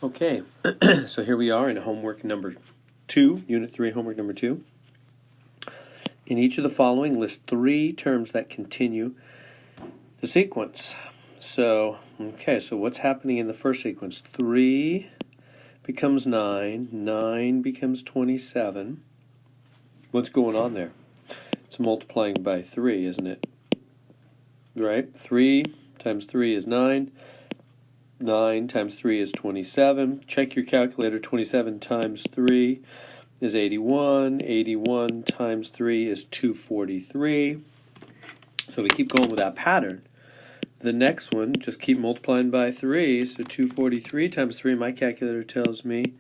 Okay, so here we are in homework number 2, Unit 3, homework number 2. In each of the following, list 3 terms that continue the sequence. So, so what's happening in the first sequence? 3 becomes 9, 9 becomes 27. What's going on there? It's multiplying by 3, isn't it? Right? 3 times 3 is 9. 9 times 3 is 27. Check your calculator. 27 times 3 is 81. 81 times 3 is 243. So we keep going with that pattern. The next one, just keep multiplying by 3. So 243 times 3, my calculator tells me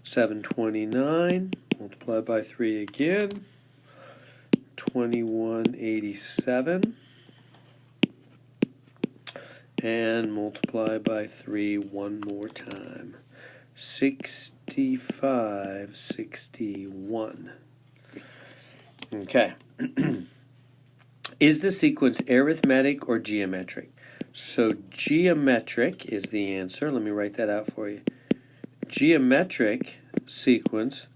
729. Multiply by 3 again. 2187. And multiply by 3 one more time. 6561. Okay. Is the sequence arithmetic or geometric? So geometric is the answer. Let me write that out for you. Geometric sequence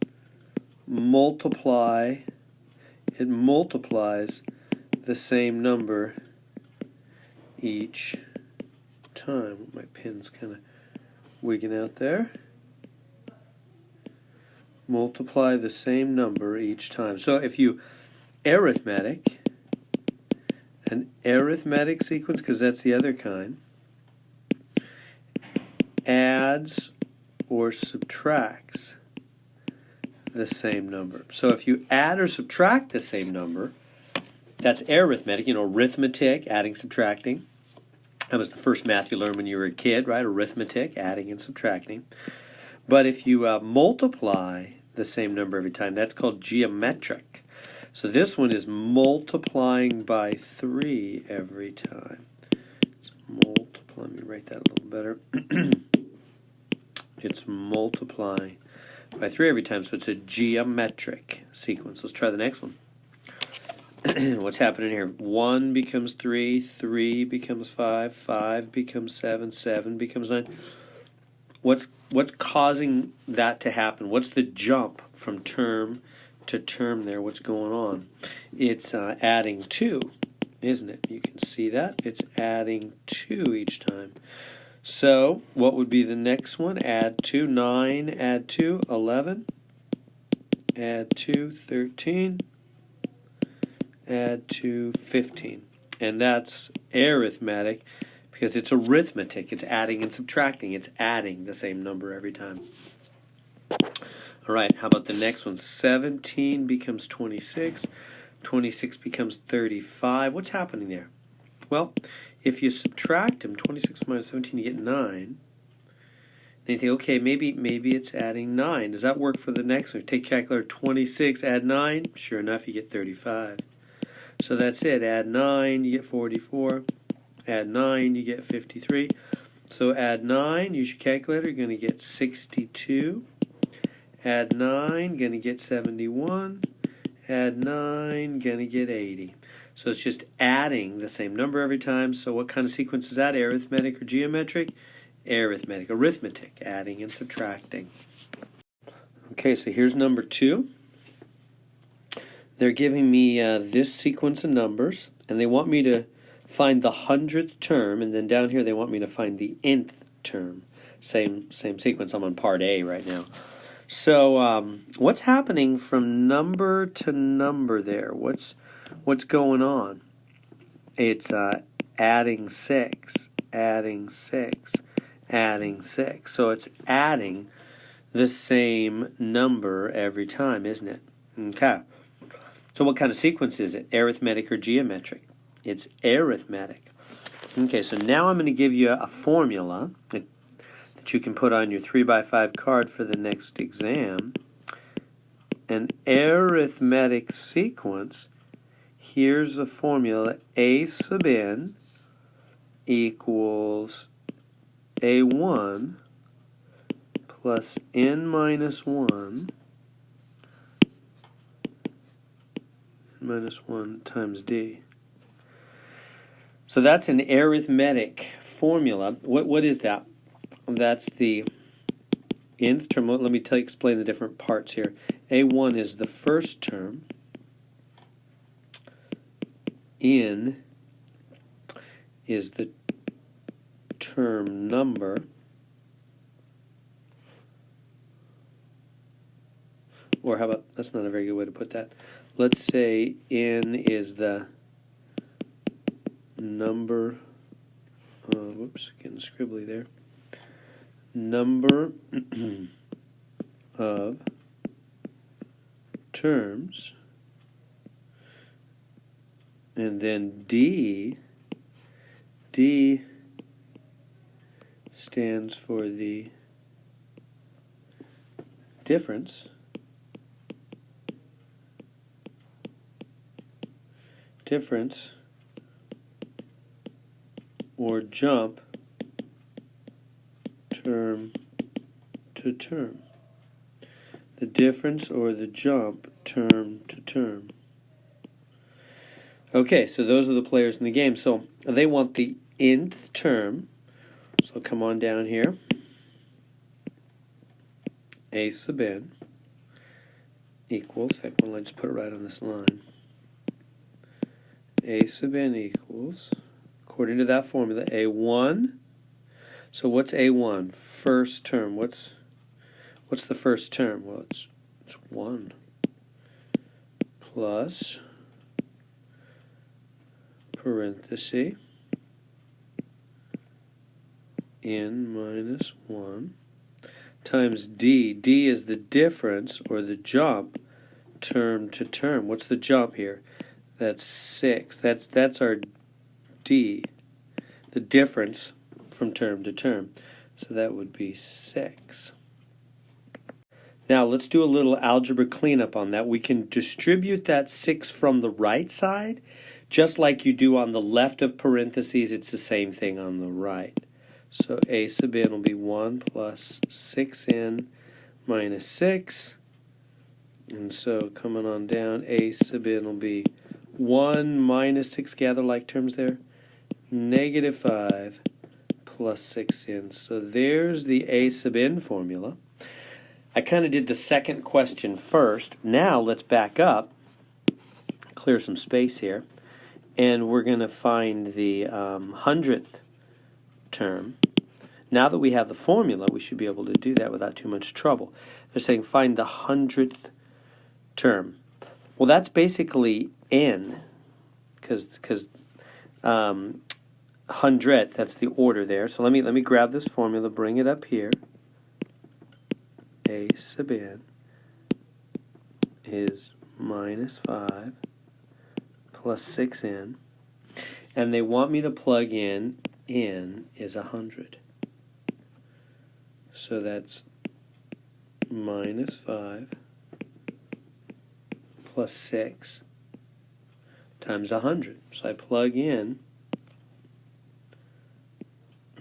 multiplies the same number each time. My pen's kind of wigging out there. Multiply the same number each time. So if you an arithmetic sequence, because that's the other kind, adds or subtracts the same number. So if you add or subtract the same number, that's arithmetic, arithmetic, adding, subtracting. That was the first math you learned when you were a kid, right? Arithmetic, adding and subtracting. But if you multiply the same number every time, that's called geometric. So this one is multiplying by 3 every time. Let me write that a little better. It's multiplying by 3 every time, so it's a geometric sequence. Let's try the next one. What's happening here? 1 becomes 3, 3 becomes 5, 5 becomes 7, 7 becomes 9. What's causing that to happen? What's the jump from term to term there? What's going on? It's adding 2, isn't it? You can see that. It's adding 2 each time. So what would be the next one? Add 2, 9, add 2, 11. Add 2, 13. Add 2, 15. And that's arithmetic because it's arithmetic. It's adding and subtracting. It's adding the same number every time. All right, how about the next one? 17 becomes 26. 26 becomes 35. What's happening there? Well, if you subtract them, 26 minus 17, you get 9. Then you think, okay, maybe it's adding 9. Does that work for the next one? Take calculator, 26, add 9. Sure enough, you get 35. So that's it. Add 9, you get 44. Add 9, you get 53. So add 9, use your calculator, you're going to get 62. Add 9, going to get 71. Add 9, going to get 80. So it's just adding the same number every time. So what kind of sequence is that? Arithmetic or geometric? Arithmetic. Arithmetic, adding and subtracting. Okay, so here's number 2. They're giving me this sequence of numbers, and they want me to find the 100th term, and then down here they want me to find the nth term. Same sequence. I'm on part A right now. So what's happening from number to number there? What's going on? It's adding 6, adding 6, adding 6. So it's adding the same number every time, isn't it? Okay. So what kind of sequence is it? Arithmetic or geometric? It's arithmetic. Okay, so now I'm going to give you a formula that you can put on your 3x5 card for the next exam. An arithmetic sequence, here's the formula. A sub n equals A1 plus n minus 1 minus 1 times d. So that's an arithmetic formula. What is that? That's the nth term. Let me explain the different parts here. A1 is the first term. N is the term number. Or how about, that's not a very good way to put that. Let's say N is the number, whoops, getting scribbly there. Number of terms. And then D stands for the difference. Difference or jump term to term. The difference or the jump term to term. Okay, so those are the players in the game. So they want the nth term. So come on down here. A sub n equals, in fact, let's put it right on this line. A sub n equals, according to that formula, A1. So what's A1? First term. What's the first term? Well, it's 1 plus parenthesis n minus 1 times D. D is the difference or the jump term to term. What's the jump here? That's 6. That's our D, the difference from term to term. So that would be 6. Now let's do a little algebra cleanup on that. We can distribute that 6 from the right side, just like you do on the left of parentheses. It's the same thing on the right. So A sub n will be 1 plus 6n minus 6. And so coming on down, A sub n will be 1 minus 6, gather like terms there, negative 5 plus 6n. So there's the A sub n formula. I kind of did the second question first. Now let's back up, clear some space here, and we're going to find the 100th term. Now that we have the formula, we should be able to do that without too much trouble. They're saying find the 100th term. Well, that's basically n, because 100th, that's the order there. So let me grab this formula, bring it up here. A sub n is minus 5 plus 6n, and they want me to plug in n is 100. So that's minus 5 plus 6 times 100. So I plug in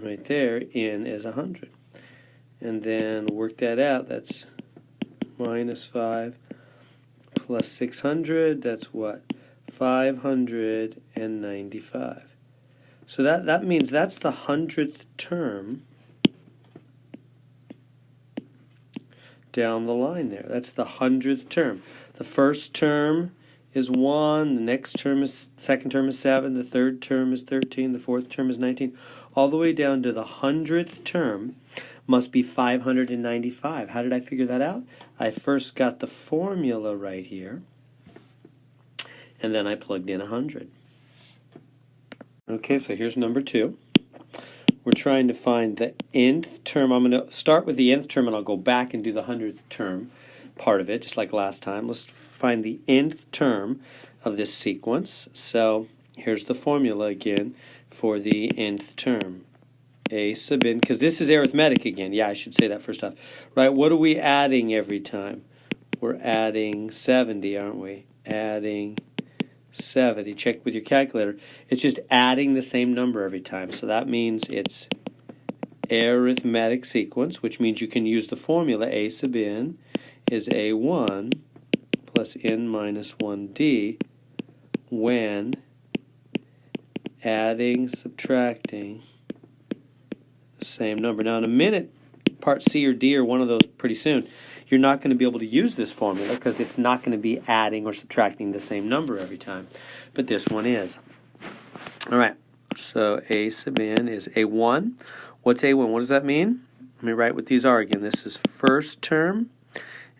right there, n is 100. And then work that out. That's minus 5 plus 600. That's what? 595. So that means that's the 100th term down the line there. That's the 100th term. The first term is 1, the next term is, second term is 7, the third term is 13, the fourth term is 19, all the way down to the 100th term must be 595. How did I figure that out? I first got the formula right here, and then I plugged in 100. Okay, so here's number 2. We're trying to find the nth term. I'm going to start with the nth term, and I'll go back and do the 100th term part of it, just like last time. Let's find the nth term of this sequence. So here's the formula again for the nth term. A sub n, because this is arithmetic again. Yeah, I should say that first off. Right, what are we adding every time? We're adding 70, aren't we? Adding 70. Check with your calculator. It's just adding the same number every time. So that means it's arithmetic sequence, which means you can use the formula A sub n is A1 plus n minus 1d when adding, subtracting the same number. Now in a minute, part C or D or one of those pretty soon, you're not going to be able to use this formula because it's not going to be adding or subtracting the same number every time. But this one is. All right, so A sub n is A1. What's A1? What does that mean? Let me write what these are again. This is first term,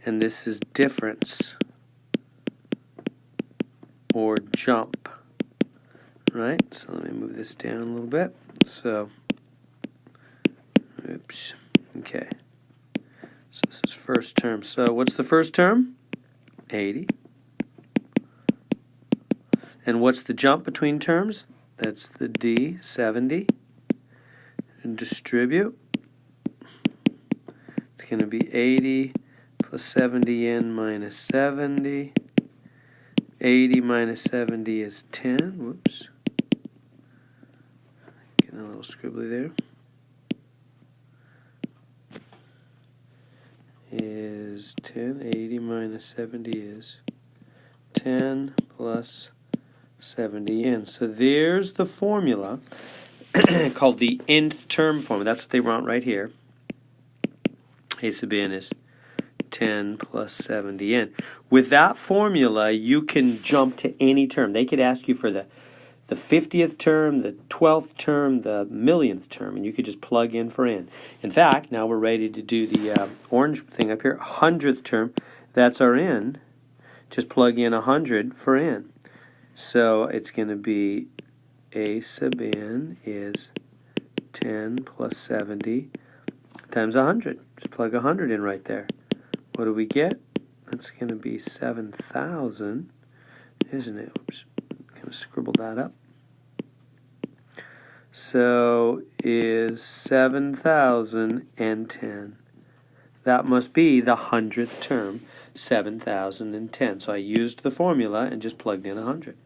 and this is difference or jump. Right? So let me move this down a little bit. So, oops, okay. So this is first term. So what's the first term? 80. And what's the jump between terms? That's the D, 70. And distribute. It's going to be 80 plus 70n minus 70. 80 minus 70 is 10. Whoops. Getting a little scribbly there. Is 10. 80 minus 70 is 10 plus 70n. So there's the formula called the Int Term Formula. That's what they want right here. A sub n is 10 plus 70n. With that formula, you can jump to any term. They could ask you for the 50th term, the 12th term, the millionth term, and you could just plug in for n. In fact, now we're ready to do the orange thing up here, 100th term. That's our n. Just plug in 100 for n. So it's going to be A sub n is 10 plus 70 times 100. Just plug 100 in right there. What do we get? That's going to be 7,000, isn't it? Oops. Going to scribble that up. So is 7,010. That must be the 100th term, 7,010. So I used the formula and just plugged in 100.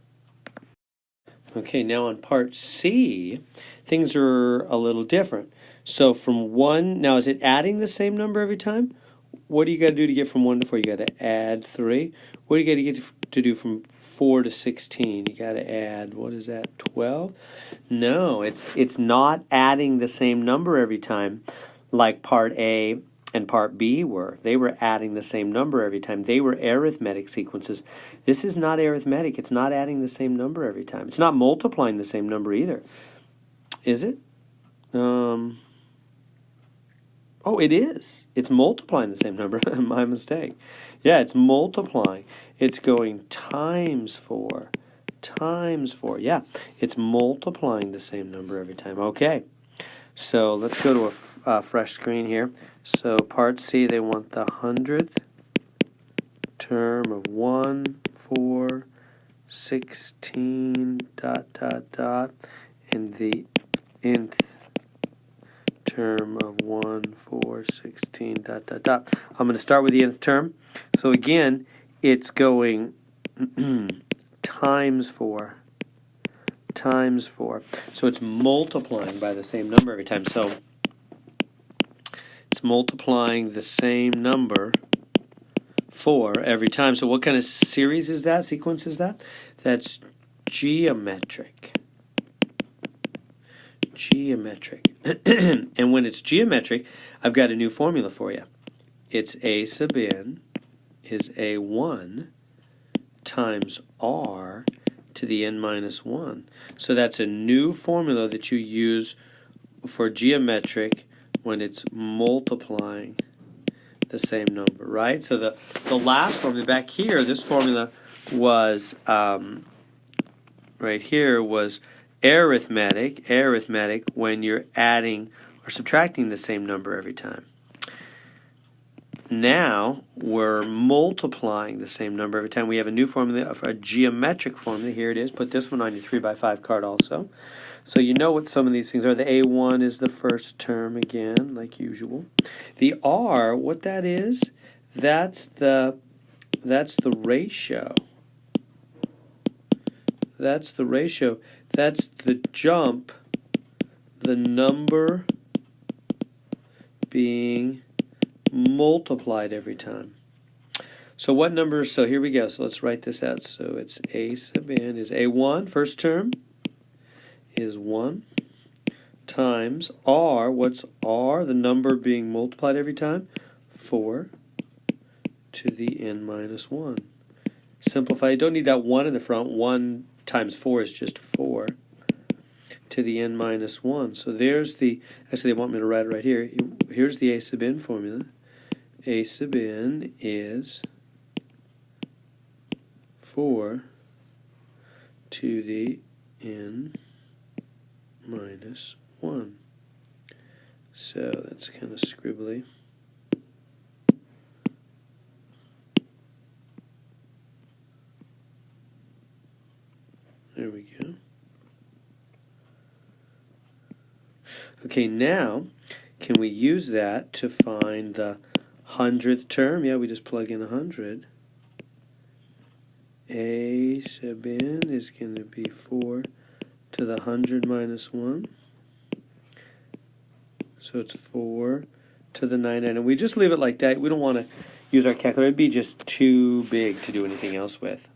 Okay, now on part C, things are a little different. So from 1, now is it adding the same number every time? What do you got to do to get from 1 to 4? You got to add 3. What do you got to get to do from 4 to 16? You got to add, what is that, 12? No, it's not adding the same number every time like part A and part B were. They were adding the same number every time. They were arithmetic sequences. This is not arithmetic. It's not adding the same number every time. It's not multiplying the same number either. Is it? Oh, it is. It's multiplying the same number. My mistake. Yeah, it's multiplying. It's going times 4. Times 4. Yeah, it's multiplying the same number every time. Okay, so let's go to a fresh screen here. So part C, they want the 100th term of 1, 4, 16, ... and the nth term of 1, 4, 16, ... I'm going to start with the nth term. So again, it's going times 4. Times 4. So it's multiplying by the same number every time. So it's multiplying the same number 4 every time. So what kind of series is that? Sequence is that? That's geometric. Geometric. And when it's geometric, I've got a new formula for you. It's A sub n is A1 times R to the n minus 1. So that's a new formula that you use for geometric when it's multiplying the same number, right? So the last formula back here, this formula was right here was arithmetic when you're adding or subtracting the same number every time. Now we're multiplying the same number every time. We have a new formula, a geometric formula. Here it is. Put this one on your 3x5 card also. So you know what some of these things are. The A1 is the first term again, like usual. The R, what that is, that's the ratio. That's the ratio. That's the jump, the number being multiplied every time. So what number? So here we go. So let's write this out. So it's A sub n is A1, first term, is 1 times r. What's r? The number being multiplied every time? 4 to the n minus 1. Simplify. You don't need that 1 in the front. 1 times 4 is just 4 to the n minus 1. So there's the, actually they want me to write it right here. Here's the a sub n formula. A sub n is 4 to the n minus 1. So that's kind of scribbly. There we go. Okay, now can we use that to find the 100th term? Yeah, we just plug in 100. A sub n is going to be 4 to the 100 minus 1. So it's 4 to the 99. And we just leave it like that. We don't want to use our calculator. It'd be just too big to do anything else with.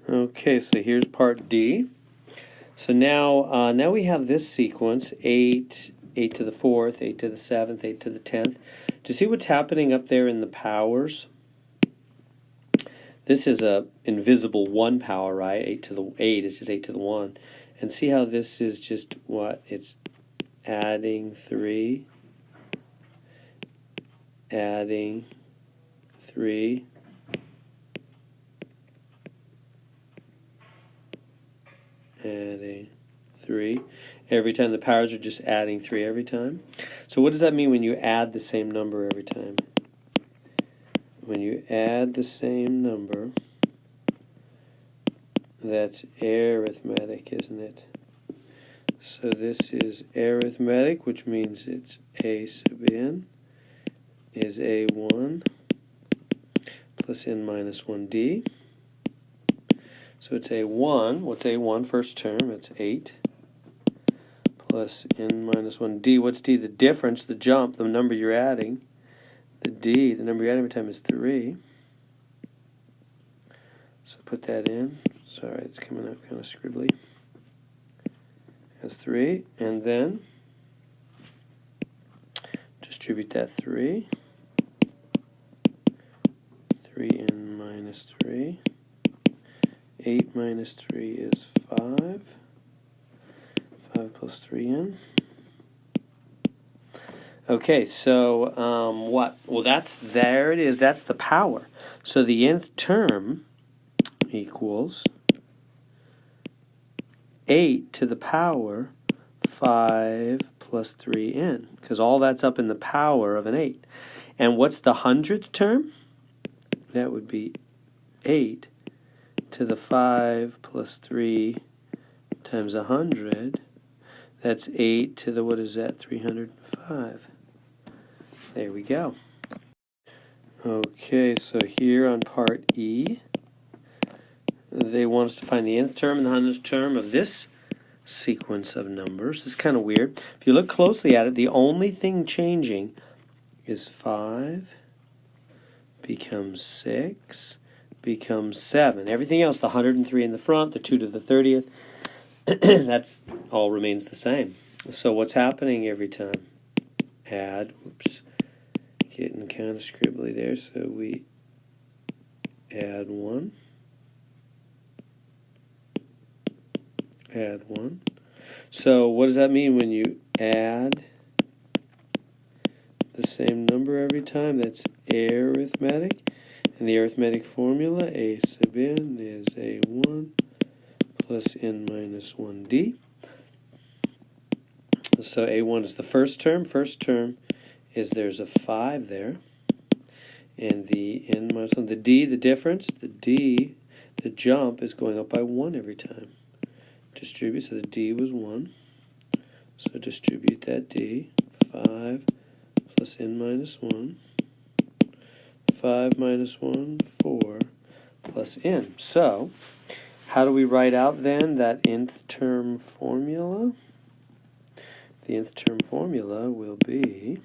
Okay, so here's part D. So now we have this sequence, 8, 8 to the 4th, 8 to the 7th, 8 to the 10th. Do you see what's happening up there in the powers? This is a invisible 1 power, right? 8 to the 8 is just 8 to the 1. And see how this is just what? It's adding 3, adding 3, adding 3. Every time the powers are just adding 3 every time. So what does that mean when you add the same number every time? When you add the same number, that's arithmetic, isn't it? So this is arithmetic, which means it's a sub n is a1 plus n minus 1d. So it's a1. What's a1 first term? It's 8 plus n minus 1d. What's d? The difference, the jump, the number you're adding. The d, the number you're adding every time is 3. So put that in. Sorry, it's coming out kind of scribbly. That's 3. And then distribute that 3. 3n minus 3. 8 minus 3 is 5. 5 plus 3n. Okay, so what? Well, there it is. That's the power. So the nth term equals 8 to the power 5 plus 3n, because all that's up in the power of an 8. And what's the 100th term? That would be 8 to the 5 plus 3 times 100. That's 8 to the, what is that, 305. There we go. Okay, so here on part E, they want us to find the nth term and the 100th term of this sequence of numbers. It's kind of weird. If you look closely at it, the only thing changing is 5 becomes 6 becomes 7. Everything else, the 103 in the front, the 2 to the 30th, that's all remains the same. So what's happening every time? Add, whoops, getting kind of scribbly there, so we add 1, add 1. So what does that mean when you add the same number every time? That's arithmetic. And the arithmetic formula, a sub n is a1 plus n minus 1d. So a1 is the first term. First term is there's a 5 there. And the n minus 1, the d, the difference, the d, the jump is going up by 1 every time. Distribute, so the d was 1. So distribute that d. 5 plus n minus 1. 5 minus 1, 4, plus n. So, how do we write out then that nth term formula? The nth term formula will be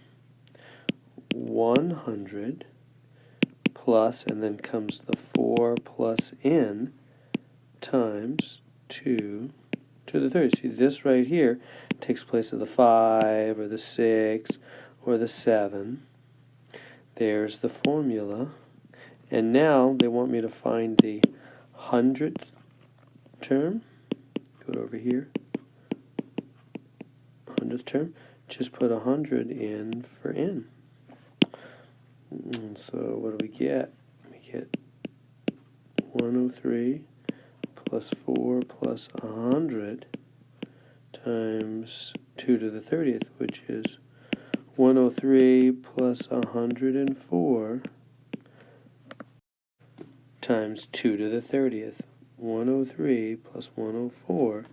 100 plus, and then comes the 4 plus n times 2 to to the 30th. See, this right here takes place of the 5 or the 6 or the 7. There's the formula. And now they want me to find the 100th term. Go over here. 100th term. Just put 100 in for n. And so what do we get? We get 103 plus 4 plus 100 times 2 to the 30th, which is 103 plus 104 times 2 to the 30th. 103 plus 104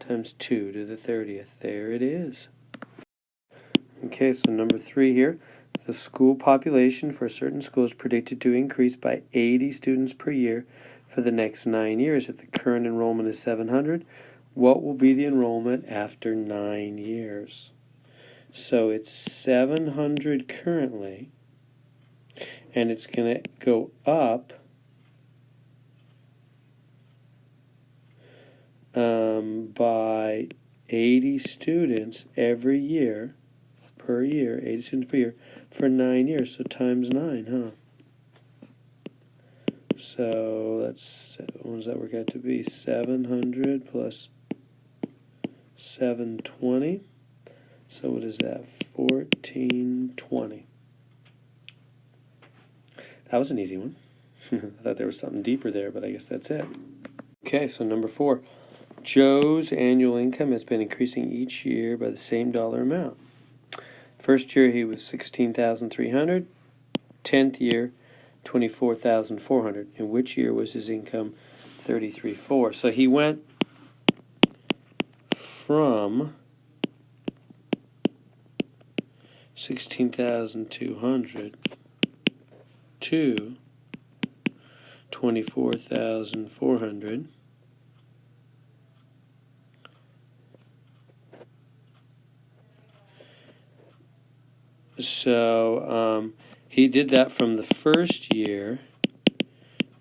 times 2 to the 30th. There it is. Okay, so number 3 here. The school population for a certain school is predicted to increase by 80 students per year for the next 9 years. If the current enrollment is 700, what will be the enrollment after 9 years? So it's 700 currently, and it's going to go up by 80 students every year, per year, 80 students per year, for 9 years, so times 9, huh? So let's, what does that work out to be? 700 plus 720. So what is that? 1420. That was an easy one. I thought there was something deeper there, but I guess that's it. Okay, so number 4. Joe's annual income has been increasing each year by the same dollar amount. First year he was $16,300. 10th year, $24,400. In which year was his income $33,400? So he went from $16,200 to $24,400. So he did that from the first year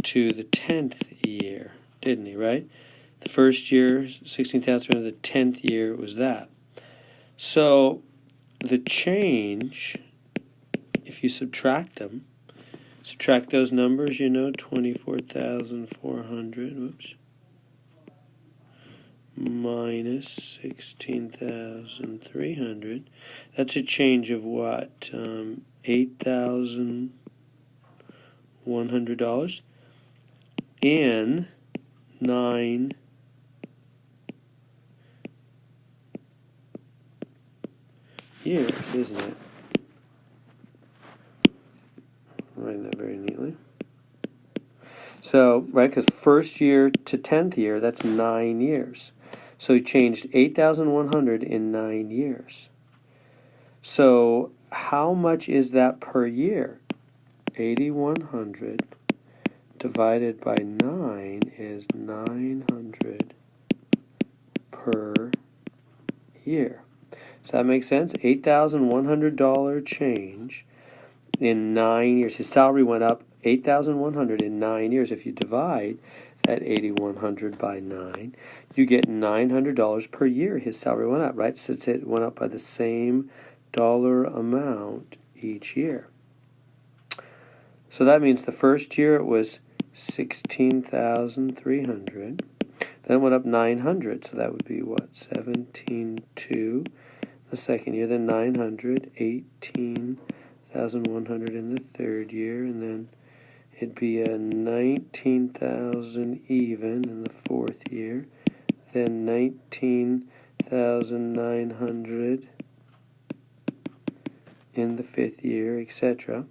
to the 10th year, didn't he, right? The first year, 16,000, the 10th year was that. So the change, if you subtract them, subtract those numbers, you know, 24,400, whoops, minus 16,300. That's a change of what? $8,100 in 9 years, isn't it? Writing that very neatly. So, right, because first year to 10th year, that's 9 years. So he changed 8,100 in 9 years. So how much is that per year? 8,100 divided by 9 is 900 per year. Does that make sense? $8,100 change in 9 years. His salary went up $8,100 in 9 years. If you divide that 8,100 by 9, you get $900 per year. His salary went up, right? Since it went up by the same dollar amount each year. So that means the first year it was 16,300. Then it went up 900. So that would be what? 17,200. The second year, then 900, 18,100 in the third year, and then it'd be a 19,000 even in the fourth year, then 19,900 in the fifth year, etc.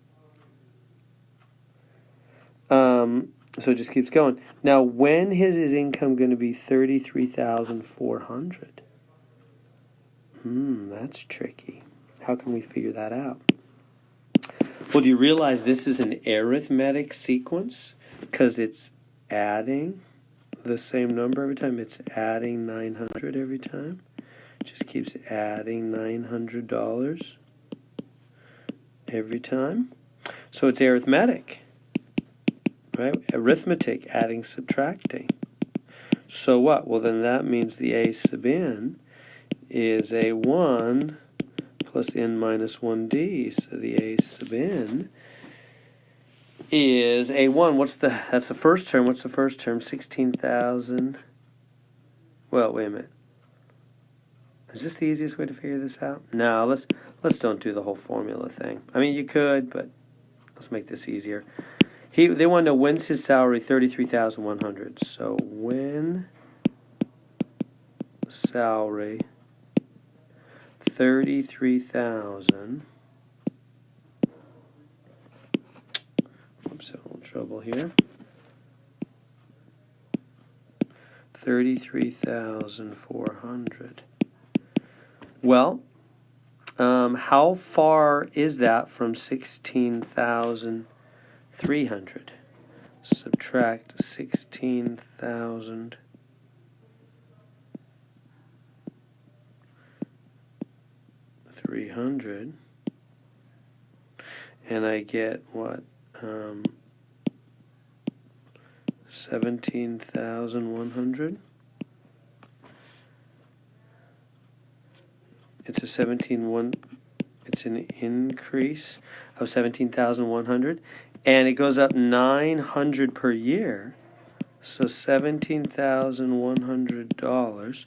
So it just keeps going. Now, when is his income going to be 33,400? That's tricky. How can we figure that out? Well, do you realize this is an arithmetic sequence? Because it's adding the same number every time. It's adding 900 every time. It just keeps adding $900 every time. So it's arithmetic, right? Arithmetic, adding, subtracting. So what? Well, then that means the a sub n is a1 plus n minus 1d. So the a sub n is a1. That's the first term. What's the first term? 16,000. Well, wait a minute. Is this the easiest way to figure this out? No, let's don't do the whole formula thing. I mean, you could, but let's make this easier. They want to know when's his salary 33,100. So when salary 33,000. Oops, a little trouble here. 33,400. Well, how far is that from 16,300? Subtract 16,300, and I get what? 17,100. It's an increase of 17,100, and it goes up 900 per year. So $17,100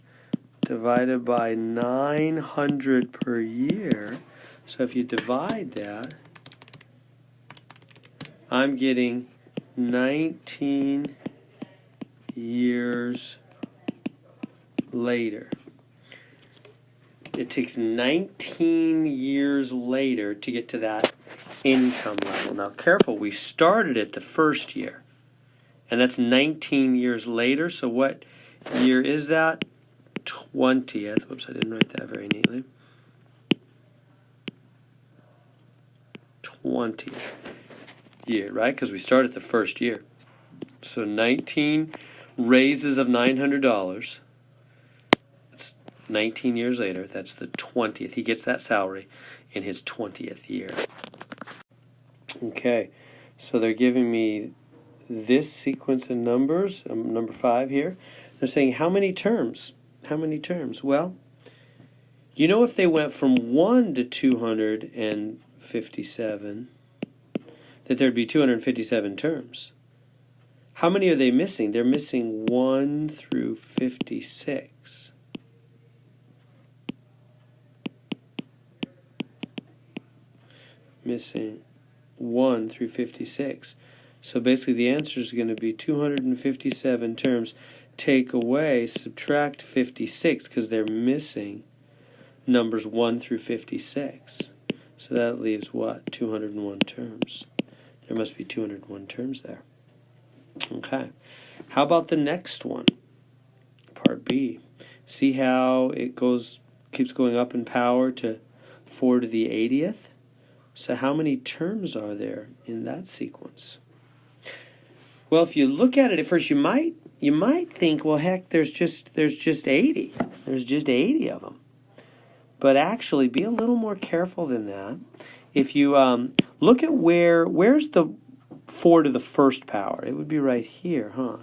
divided by 900 per year. So if you divide that, I'm getting 19 years later. It takes 19 years later to get to that income level. Now, careful, we started it the first year, and that's 19 years later. So what year is that? 20th. Whoops, I didn't write that very neatly. 20th year, right? Because we started the first year. So 19 raises of $900. 19 years later, that's the 20th. He gets that salary in his 20th year. Okay, so they're giving me this sequence of numbers, number 5 here. They're saying how many terms? How many terms? Well, you know, if they went from 1 to 257, that there'd be 257 terms. How many are they missing? They're missing 1 through 56. Missing 1 through 56. So basically the answer is going to be 257 terms. Take away, subtract 56, because they're missing numbers 1 through 56. So that leaves what? 201 terms. There must be 201 terms there. Okay. How about the next one? Part B. See how it keeps going up in power to 4 to the 80th? So how many terms are there in that sequence? Well, if you look at it at first, you might think, well, heck, there's just 80. There's just 80 of them. But actually, be a little more careful than that. If you look at where's the 4 to the first power? It would be right here, huh?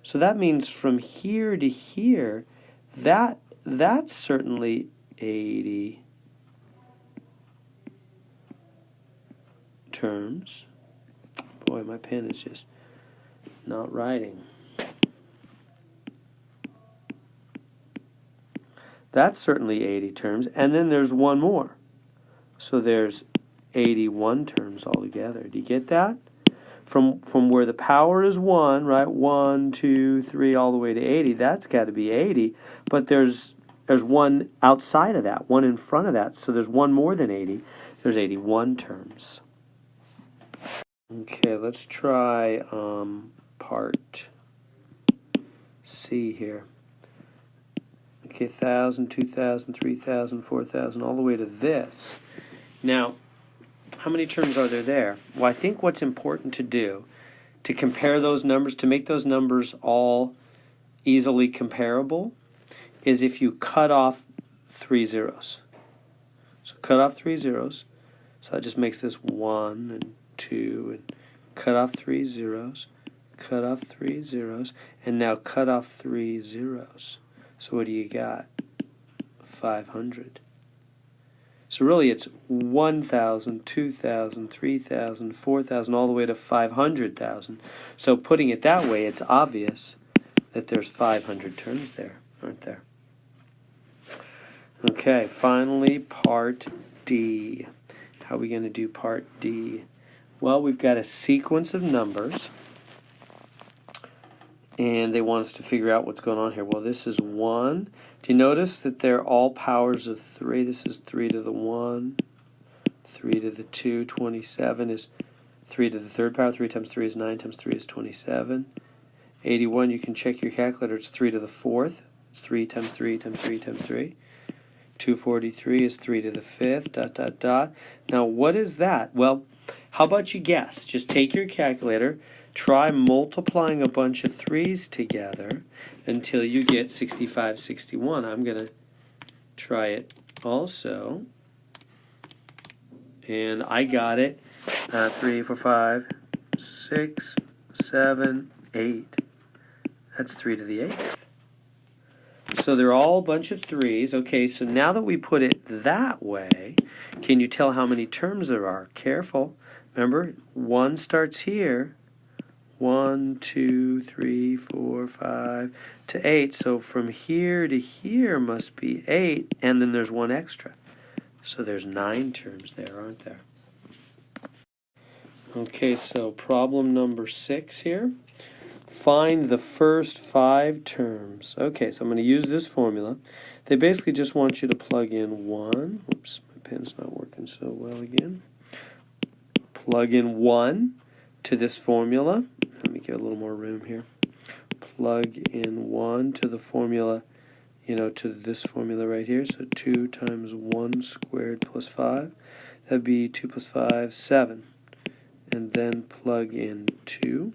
So that means from here to here, that's certainly 80 terms. Boy, my pen is just not writing. That's certainly 80 terms. And then there's one more. So there's 81 terms altogether. Do you get that? From where the power is 1, right? 1, 2, 3, all the way to 80. That's got to be 80. But there's one outside of that, one in front of that. So there's one more than 80. There's 81 terms. Okay, let's try part C here. Okay, 1,000, 2,000, 3,000, 4,000, all the way to this. Now, how many terms are there? Well, I think what's important to do to compare those numbers, to make those numbers all easily comparable, is if you cut off 3 zeros. So cut off 3 zeros. So that just makes this 1 and 2, and cut off 3 zeros. cut off 3 zeros, and now cut off 3 zeros. So what do you got? 500. So really it's 1,000, 2,000, 3,000, 4,000, all the way to 500,000. So putting it that way, it's obvious that there's 500 terms there, aren't there? Okay, finally, part D. How are we going to do part D? Well, we've got a sequence of numbers, and they want us to figure out what's going on here. Well, this is 1. Do you notice that they're all powers of 3? This is 3 to the 1, 3 to the 2. 27 is 3 to the third power. 3 times 3 is 9 times 3 is 27. 81, you can check your calculator. It's 3 to the fourth. It's 3 times 3 times 3 times 3. 243 is 3 to the fifth, dot, dot, dot. Now, what is that? Well, how about you guess? Just take your calculator, try multiplying a bunch of 3's together until you get 65, 61. I'm going to try it also. And I got it. 3, 4, 5, 6, 7, 8. That's 3 to the 8th. So they're all a bunch of 3's. Okay, so now that we put it that way, can you tell how many terms there are? Careful. Remember, 1 starts here. 1, 2, 3, 4, 5 to 8. So from here to here must be 8, and then there's 1 extra. So there's 9 terms there, aren't there? Okay, so problem number 6 here. Find the first 5 terms. Okay, so I'm going to use this formula. They basically just want you to plug in 1. Oops, my pen's not working so well again. Plug in 1 to this formula. Let me get a little more room here. Plug in 1 to the formula, to this formula right here. So 2 times 1 squared plus 5. That'd be 2 plus 5, 7. And then plug in 2.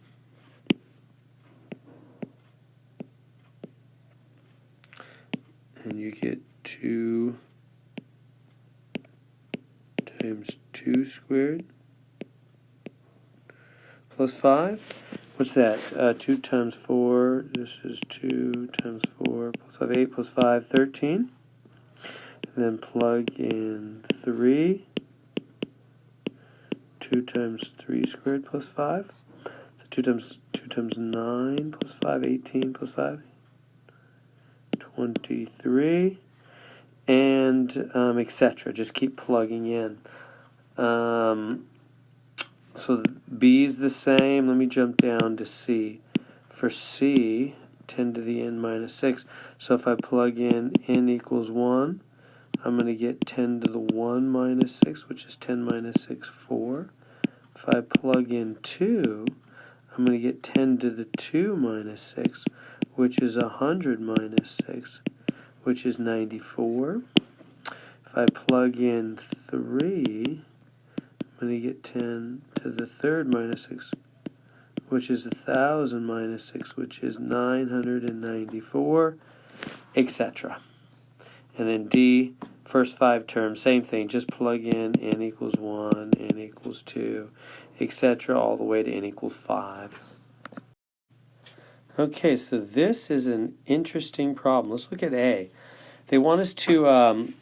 And you get 2 times 2 squared plus 5. What's that? 2 times 4. This is 2 times 4 plus 5, 8 plus 5, 13. And then plug in 3. 2 times 3 squared plus 5. So 2 times 9 plus 5, 18 plus 5. 23, and etc. Just keep plugging in. So B is the same. Let me jump down to C. For C, 10 to the n minus 6. So if I plug in n equals 1, I'm going to get 10 to the 1 minus 6, which is 10 minus 6, 4. If I plug in 2, I'm going to get 10 to the 2 minus 6, which is 100 minus 6, which is 94. If I plug in 3, I'm going to get 10 to the third minus 6, which is 1,000 minus 6, which is 994, etc. And then D, first 5 terms, same thing. Just plug in n equals 1, n equals 2, etc., all the way to n equals 5. Okay, so this is an interesting problem. Let's look at A. They want us to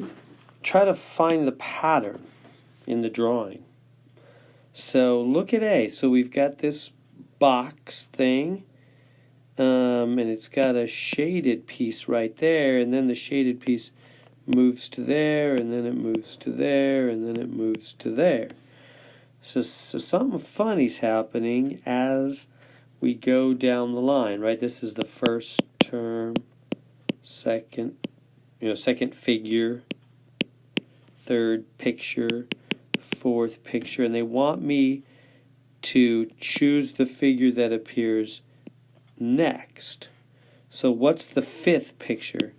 try to find the pattern in the drawing. So look at A. So we've got this box thing, and it's got a shaded piece right there, and then the shaded piece moves to there, and then it moves to there, and then it moves to there. So something funny's happening as we go down the line, right? This is the first term, second figure, third picture, fourth picture, and they want me to choose the figure that appears next. So what's the fifth picture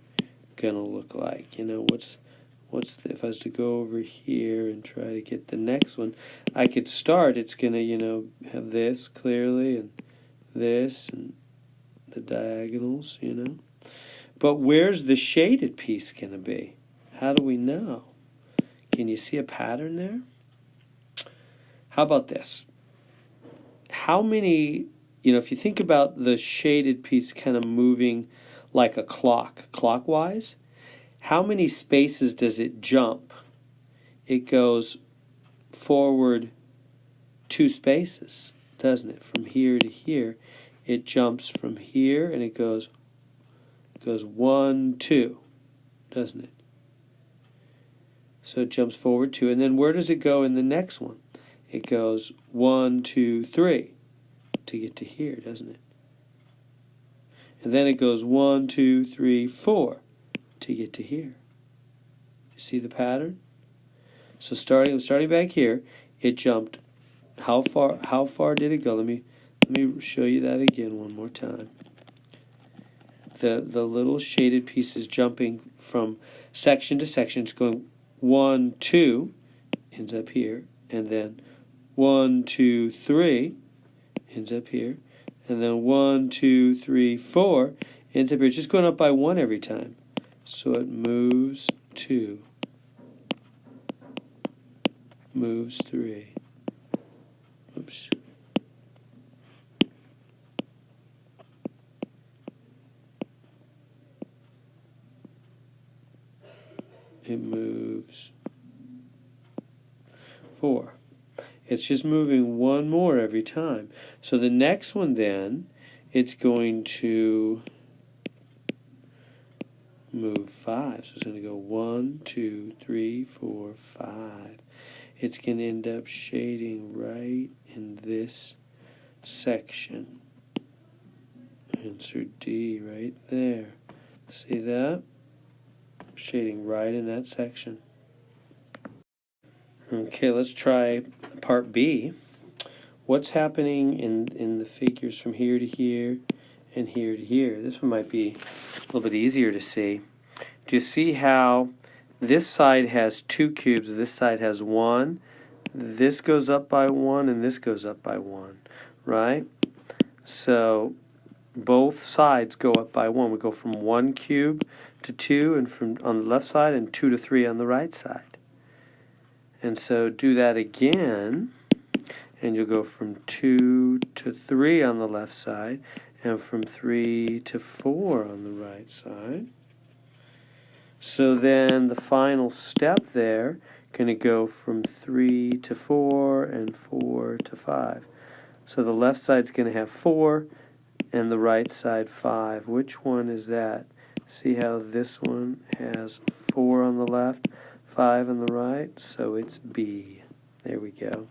gonna look like? If I was to go over here and try to get the next one, I could start. It's gonna, have this clearly and this and the diagonals, But where's the shaded piece going to be? How do we know? Can you see a pattern there? How about this? How many you know, if you think about the shaded piece kind of moving like a clock, clockwise, how many spaces does it jump? It goes forward 2 spaces, doesn't it? From here to here. It jumps from here and it goes 1, 2, doesn't it? So it jumps forward 2, and then where does it go in the next one? It goes 1, 2, 3 to get to here, doesn't it? And then it goes 1, 2, 3, 4 to get to here. You see the pattern? So starting back here, it jumped. How far did it go? Let me show you that again one more time. The little shaded piece is jumping from section to section. It's going 1, 2, ends up here, and then 1, 2, 3 ends up here, and then 1, 2, 3, 4 ends up here. It's just going up by 1 every time. So it moves 2, moves 3. Oops. It moves 4. It's just moving 1 more every time. So the next one then, it's going to move 5. So it's going to go 1, 2, 3, 4, 5. It's going to end up shading right in this section. Answer D right there. See that? Shading right in that section. Okay, let's try part B. What's happening in the figures from here to here and here to here? This one might be a little bit easier to see. Do you see how this side has 2 cubes, this side has 1, this goes up by 1, and this goes up by 1, right? So both sides go up by 1. We go from 1 cube to 2 and from on the left side, and 2 to 3 on the right side. And so do that again, and you'll go from 2 to 3 on the left side, and from 3 to 4 on the right side. So then the final step there, going to go from 3 to 4 and 4 to 5. So the left side's going to have 4 and the right side 5. Which one is that? See how this one has 4 on the left, 5 on the right? So it's B. There we go.